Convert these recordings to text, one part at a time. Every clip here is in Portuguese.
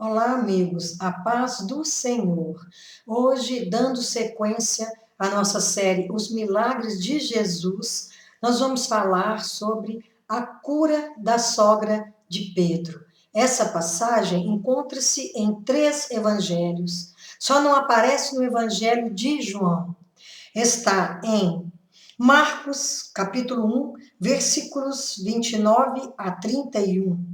Olá, amigos, a paz do Senhor. Hoje, dando sequência à nossa série Os Milagres de Jesus, nós vamos falar sobre a cura da sogra de Pedro. Essa passagem encontra-se em 3 evangelhos, só não aparece no Evangelho de João. Está em Marcos, capítulo 1, versículos 29 a 31.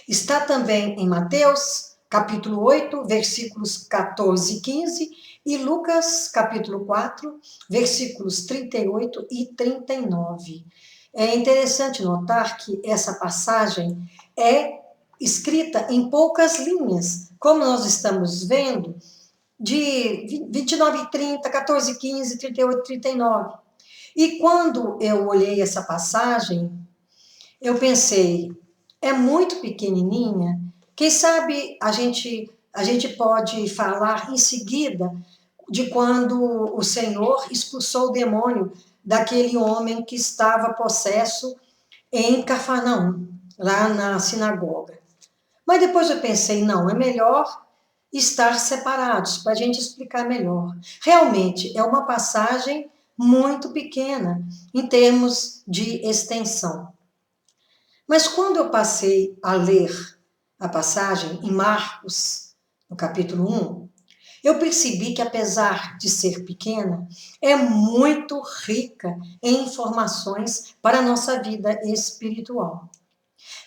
Está também em Mateus, capítulo 8, versículos 14 e 15, e Lucas, capítulo 4, versículos 38 e 39. É interessante notar que essa passagem é escrita em poucas linhas, como nós estamos vendo, de 29 e 30, 14 e 15, 38 e 39. E quando eu olhei essa passagem, eu pensei, é muito pequenininha, quem sabe a gente pode falar em seguida de quando o Senhor expulsou o demônio daquele homem que estava possesso em Cafarnaum, lá na sinagoga. Mas depois eu pensei, não, é melhor estar separados, para a gente explicar melhor. Realmente, é uma passagem muito pequena em termos de extensão. Mas quando eu passei a ler a passagem em Marcos, no capítulo 1, eu percebi que, apesar de ser pequena, é muito rica em informações para a nossa vida espiritual.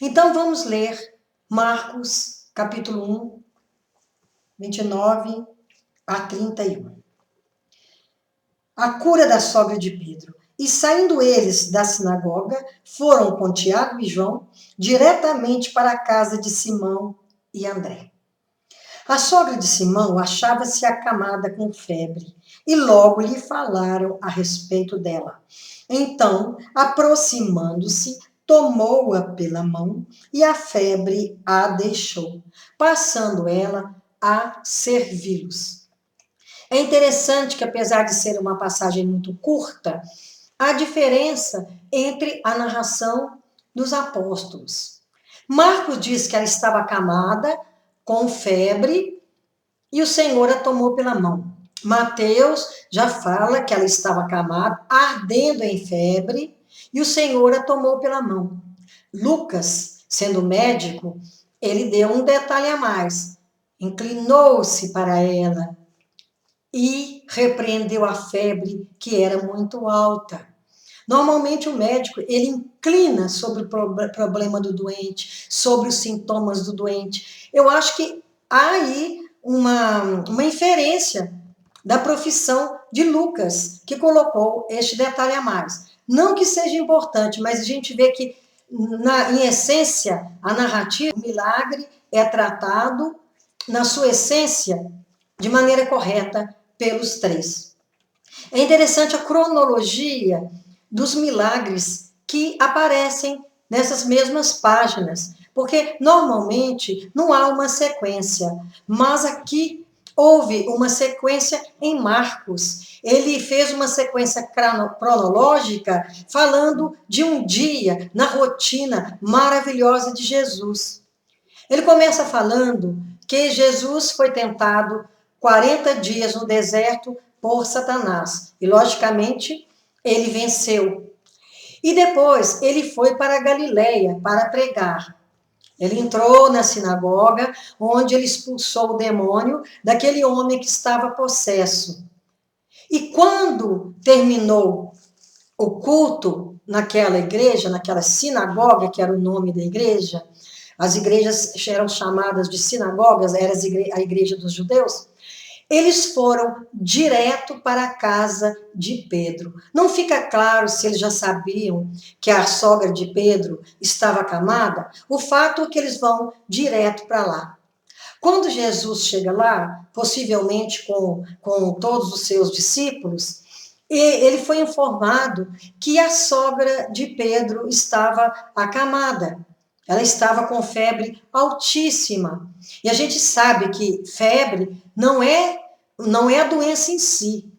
Então, vamos ler Marcos, capítulo 1, 29 a 31. A cura da sogra de Pedro. E saindo eles da sinagoga, foram com Tiago e João diretamente para a casa de Simão e André. A sogra de Simão achava-se acamada com febre, e logo lhe falaram a respeito dela. Então, aproximando-se, tomou-a pela mão e a febre a deixou, passando ela a servi-los. É interessante que, apesar de ser uma passagem muito curta, há diferença entre a narração dos apóstolos. Marcos diz que ela estava acamada, com febre, e o Senhor a tomou pela mão. Mateus já fala que ela estava acamada, ardendo em febre, e o Senhor a tomou pela mão. Lucas, sendo médico, ele deu um detalhe a mais. Inclinou-se para ela e repreendeu a febre, que era muito alta. Normalmente o médico, ele inclina sobre o problema do doente, sobre os sintomas do doente. Eu acho que há aí uma inferência da profissão de Lucas, que colocou este detalhe a mais. Não que seja importante, mas a gente vê que, em essência, a narrativa, o milagre é tratado, na sua essência, de maneira correta pelos três. É interessante a cronologia dos milagres que aparecem nessas mesmas páginas, porque normalmente não há uma sequência, mas aqui houve uma sequência em Marcos. Ele fez uma sequência cronológica falando de um dia na rotina maravilhosa de Jesus. Ele começa falando que Jesus foi tentado 40 dias no deserto por Satanás. E, logicamente, ele venceu. E depois ele foi para a Galileia para pregar. Ele entrou na sinagoga, onde ele expulsou o demônio daquele homem que estava possesso. E quando terminou o culto naquela igreja, naquela sinagoga, que era o nome da igreja, as igrejas eram chamadas de sinagogas, era a igreja dos judeus, eles foram direto para a casa de Pedro. Não fica claro se eles já sabiam que a sogra de Pedro estava acamada, o fato é que eles vão direto para lá. Quando Jesus chega lá, possivelmente com todos os seus discípulos, ele foi informado que a sogra de Pedro estava acamada. Ela estava com febre altíssima. E a gente sabe que febre não é a doença em si,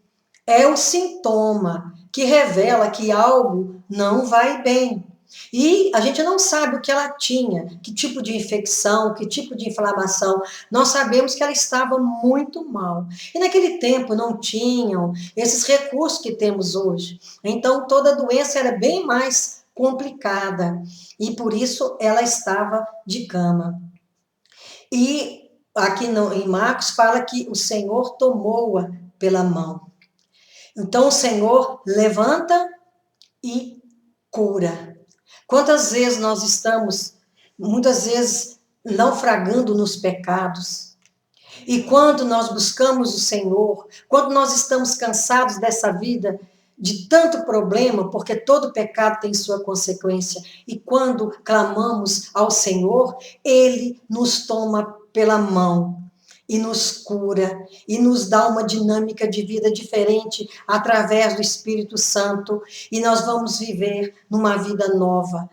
é o sintoma que revela que algo não vai bem. E a gente não sabe o que ela tinha, que tipo de infecção, que tipo de inflamação. Nós sabemos que ela estava muito mal. E naquele tempo não tinham esses recursos que temos hoje. Então toda doença era bem mais complicada. E por isso ela estava de cama. E aqui em Marcos fala que o Senhor tomou-a pela mão. Então o Senhor levanta e cura. Quantas vezes nós estamos, muitas vezes, naufragando nos pecados? E quando nós buscamos o Senhor, quando nós estamos cansados dessa vida, de tanto problema, porque todo pecado tem sua consequência, e quando clamamos ao Senhor, Ele nos toma pela mão e nos cura, e nos dá uma dinâmica de vida diferente através do Espírito Santo, e nós vamos viver numa vida nova.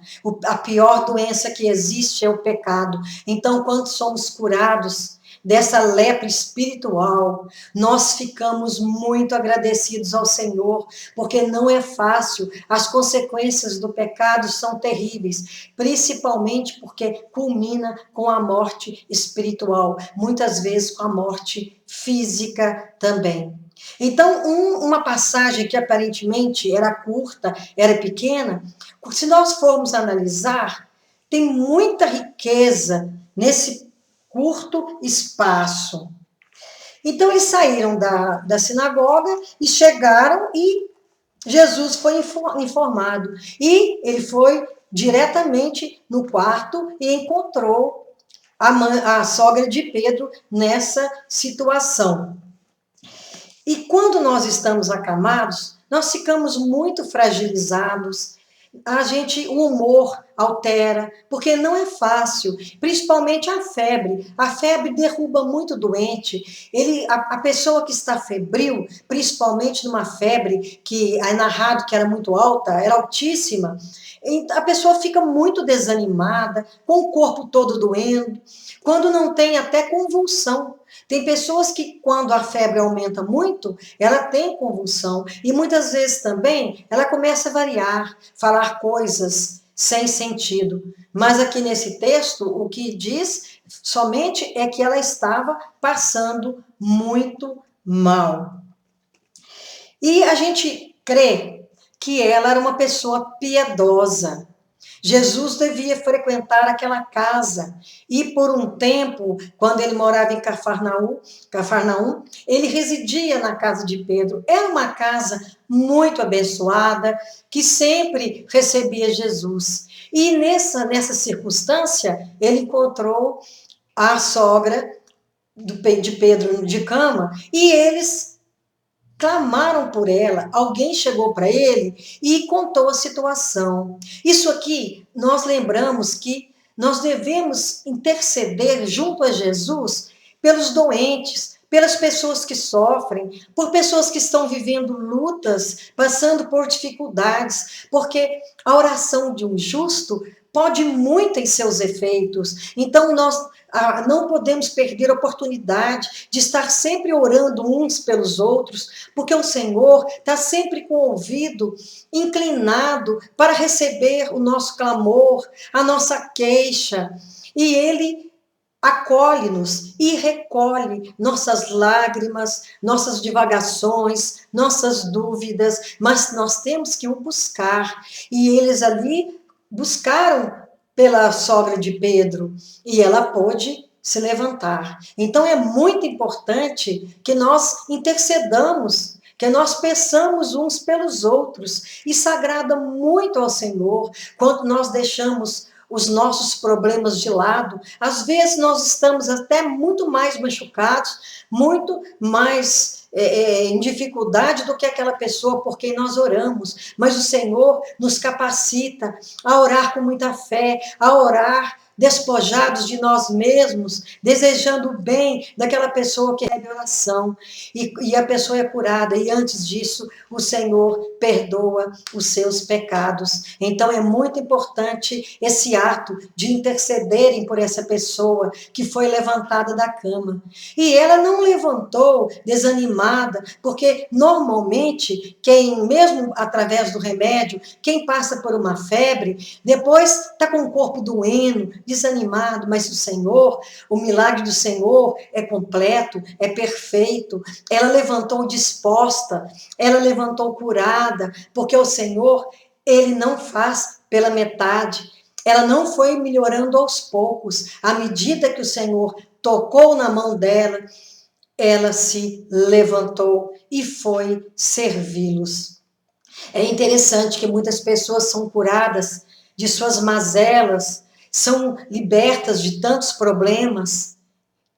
A pior doença que existe é o pecado. Então, quando somos curados dessa lepra espiritual, nós ficamos muito agradecidos ao Senhor, porque não é fácil, as consequências do pecado são terríveis, principalmente porque culmina com a morte espiritual, muitas vezes com a morte física também. Então, uma passagem que aparentemente era curta, era pequena, se nós formos analisar, tem muita riqueza nesse curto espaço. Então, eles saíram da sinagoga e chegaram e Jesus foi informado. E ele foi diretamente no quarto e encontrou a sogra de Pedro nessa situação. E quando nós estamos acamados, nós ficamos muito fragilizados, o humor altera, porque não é fácil, principalmente a febre. A febre derruba muito doente. A pessoa que está febril, principalmente numa febre que é narrado que era muito alta, era altíssima, a pessoa fica muito desanimada, com o corpo todo doendo, quando não tem até convulsão. Tem pessoas que, quando a febre aumenta muito, ela tem convulsão. E muitas vezes também ela começa a variar, falar coisas sem sentido. Mas aqui nesse texto, o que diz somente é que ela estava passando muito mal. E a gente crê que ela era uma pessoa piedosa. Jesus devia frequentar aquela casa. E por um tempo, quando ele morava em Cafarnaum, ele residia na casa de Pedro. Era uma casa muito abençoada, que sempre recebia Jesus. E nessa circunstância, ele encontrou a sogra de Pedro de cama, e eles clamaram por ela, alguém chegou para ele e contou a situação. Isso aqui, nós lembramos que nós devemos interceder junto a Jesus pelos doentes, pelas pessoas que sofrem, por pessoas que estão vivendo lutas, passando por dificuldades, porque a oração de um justo pode muito em seus efeitos. Então, nós não podemos perder a oportunidade de estar sempre orando uns pelos outros, porque o Senhor está sempre com o ouvido inclinado para receber o nosso clamor, a nossa queixa, e Ele acolhe-nos e recolhe nossas lágrimas, nossas divagações, nossas dúvidas, mas nós temos que o buscar. E eles ali buscaram pela sogra de Pedro, e ela pôde se levantar. Então é muito importante que nós intercedamos, que nós peçamos uns pelos outros. Isso agrada muito ao Senhor, quando nós deixamos os nossos problemas de lado. Às vezes nós estamos até muito mais machucados, muito mais em dificuldade do que aquela pessoa por quem nós oramos, mas o Senhor nos capacita a orar com muita fé, a orar despojados de nós mesmos, desejando o bem daquela pessoa que recebe oração, e a pessoa é curada, e antes disso, o Senhor perdoa os seus pecados. Então, é muito importante esse ato de intercederem por essa pessoa que foi levantada da cama. E ela não levantou desanimada, porque normalmente, quem, mesmo através do remédio, quem passa por uma febre, depois está com o corpo doendo, desanimado, mas o Senhor, o milagre do Senhor é completo, é perfeito. Ela levantou disposta, ela levantou curada, porque o Senhor, ele não faz pela metade. Ela não foi melhorando aos poucos. À medida que o Senhor tocou na mão dela, ela se levantou e foi servi-los. É interessante que muitas pessoas são curadas de suas mazelas, são libertas de tantos problemas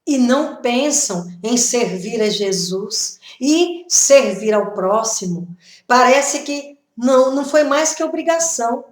e não pensam em servir a Jesus e servir ao próximo. Parece que não foi mais que obrigação,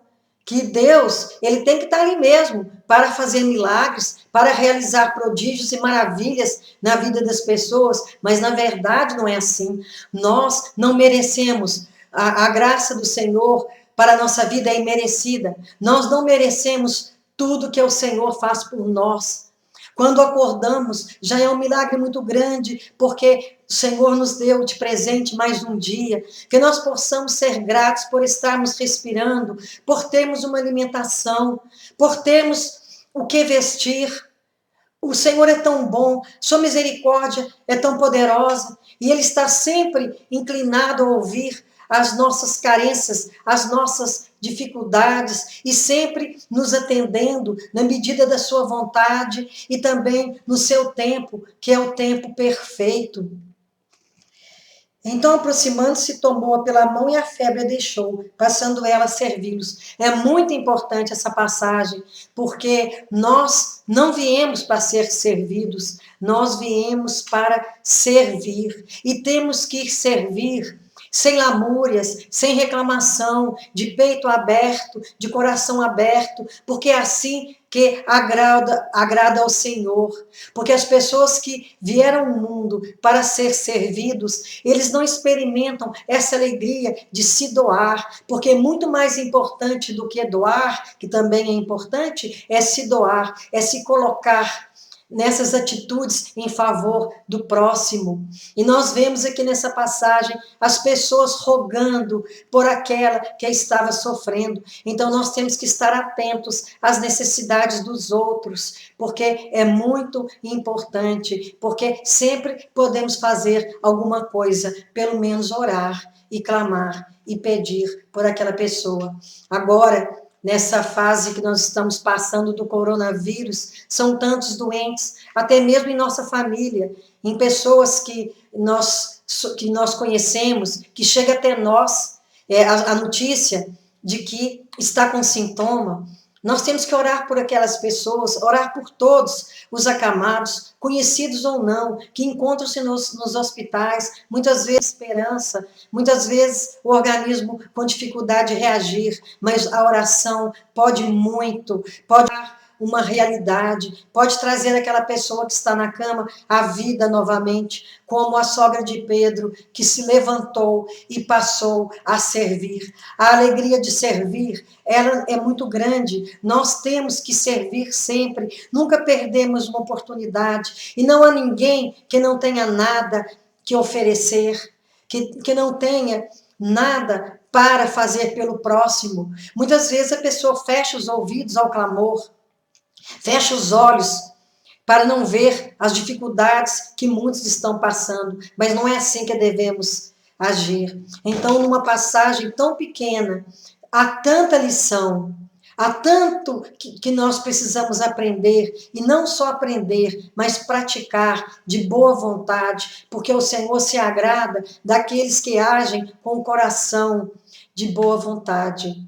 que Deus, ele tem que estar ali mesmo para fazer milagres, para realizar prodígios e maravilhas na vida das pessoas, mas na verdade não é assim. Nós não merecemos a graça do Senhor para a nossa vida é imerecida. Nós não merecemos tudo que o Senhor faz por nós. Quando acordamos, já é um milagre muito grande, porque o Senhor nos deu de presente mais um dia, que nós possamos ser gratos por estarmos respirando, por termos uma alimentação, por termos o que vestir. O Senhor é tão bom, sua misericórdia é tão poderosa, e Ele está sempre inclinado a ouvir as nossas carências, as nossas dificuldades, e sempre nos atendendo na medida da sua vontade e também no seu tempo, que é o tempo perfeito. Então, aproximando-se, tomou-a pela mão e a febre a deixou, passando ela a servi-los. É muito importante essa passagem, porque nós não viemos para ser servidos, nós viemos para servir. E temos que servir sem lamúrias, sem reclamação, de peito aberto, de coração aberto, porque é assim que agrada ao Senhor. Porque as pessoas que vieram ao mundo para ser servidos, eles não experimentam essa alegria de se doar, porque muito mais importante do que doar, que também é importante, é se doar, é se colocar nessas atitudes em favor do próximo. E nós vemos aqui nessa passagem as pessoas rogando por aquela que estava sofrendo. Então nós temos que estar atentos às necessidades dos outros, porque é muito importante, porque sempre podemos fazer alguma coisa, pelo menos orar e clamar e pedir por aquela pessoa. Agora, nessa fase que nós estamos passando do coronavírus, são tantos doentes, até mesmo em nossa família, em pessoas que nós conhecemos, que chega até nós a notícia de que está com sintoma. Nós temos que orar por aquelas pessoas, orar por todos os acamados, conhecidos ou não, que encontram-se nos hospitais, muitas vezes esperança, muitas vezes o organismo com dificuldade de reagir, mas a oração pode muito, pode dar uma realidade, pode trazer aquela pessoa que está na cama à vida novamente, como a sogra de Pedro, que se levantou e passou a servir. A alegria de servir, ela é muito grande. Nós temos que servir sempre, nunca perdemos uma oportunidade. E não há ninguém que não tenha nada que oferecer, que não tenha nada para fazer pelo próximo. Muitas vezes a pessoa fecha os ouvidos ao clamor, fecha os olhos para não ver as dificuldades que muitos estão passando, mas não é assim que devemos agir. Então, numa passagem tão pequena, há tanta lição, há tanto que nós precisamos aprender, e não só aprender, mas praticar de boa vontade, porque o Senhor se agrada daqueles que agem com o coração de boa vontade.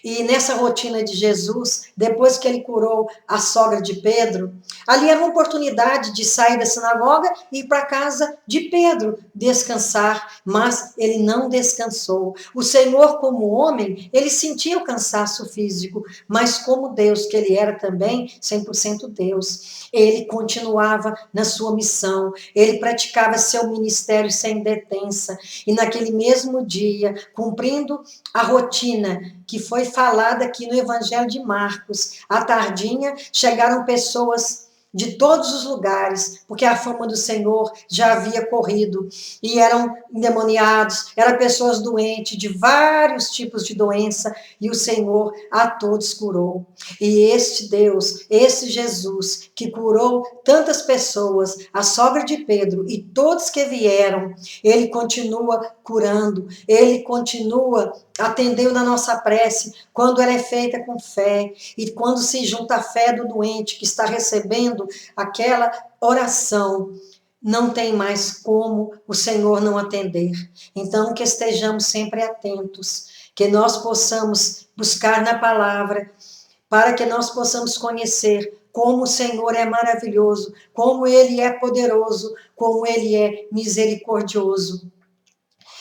E nessa rotina de Jesus, depois que ele curou a sogra de Pedro, ali era uma oportunidade de sair da sinagoga e ir para a casa de Pedro descansar, mas ele não descansou. O Senhor, como homem, ele sentia o cansaço físico, mas como Deus, que ele era também 100% Deus, ele continuava na sua missão, ele praticava seu ministério sem detença, e naquele mesmo dia, cumprindo a rotina que foi falada aqui no Evangelho de Marcos. À tardinha, chegaram pessoas de todos os lugares, porque a fama do Senhor já havia corrido, e eram endemoniados, eram pessoas doentes, de vários tipos de doença, e o Senhor a todos curou. E este Deus, esse Jesus, que curou tantas pessoas, a sogra de Pedro e todos que vieram, ele continua curando, ele continua atendeu na nossa prece, quando ela é feita com fé, e quando se junta a fé do doente que está recebendo aquela oração, não tem mais como o Senhor não atender. Então, que estejamos sempre atentos, que nós possamos buscar na palavra, para que nós possamos conhecer como o Senhor é maravilhoso, como Ele é poderoso, como Ele é misericordioso.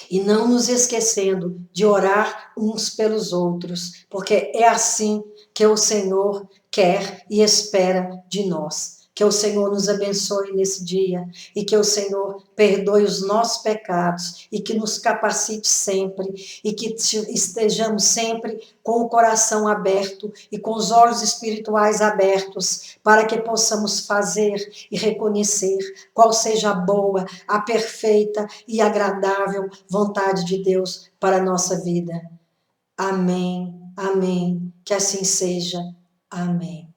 E não nos esquecendo de orar uns pelos outros, porque é assim que o Senhor quer e espera de nós. Que o Senhor nos abençoe nesse dia e que o Senhor perdoe os nossos pecados e que nos capacite sempre e que estejamos sempre com o coração aberto e com os olhos espirituais abertos para que possamos fazer e reconhecer qual seja a boa, a perfeita e agradável vontade de Deus para a nossa vida. Amém, amém, que assim seja. Amém.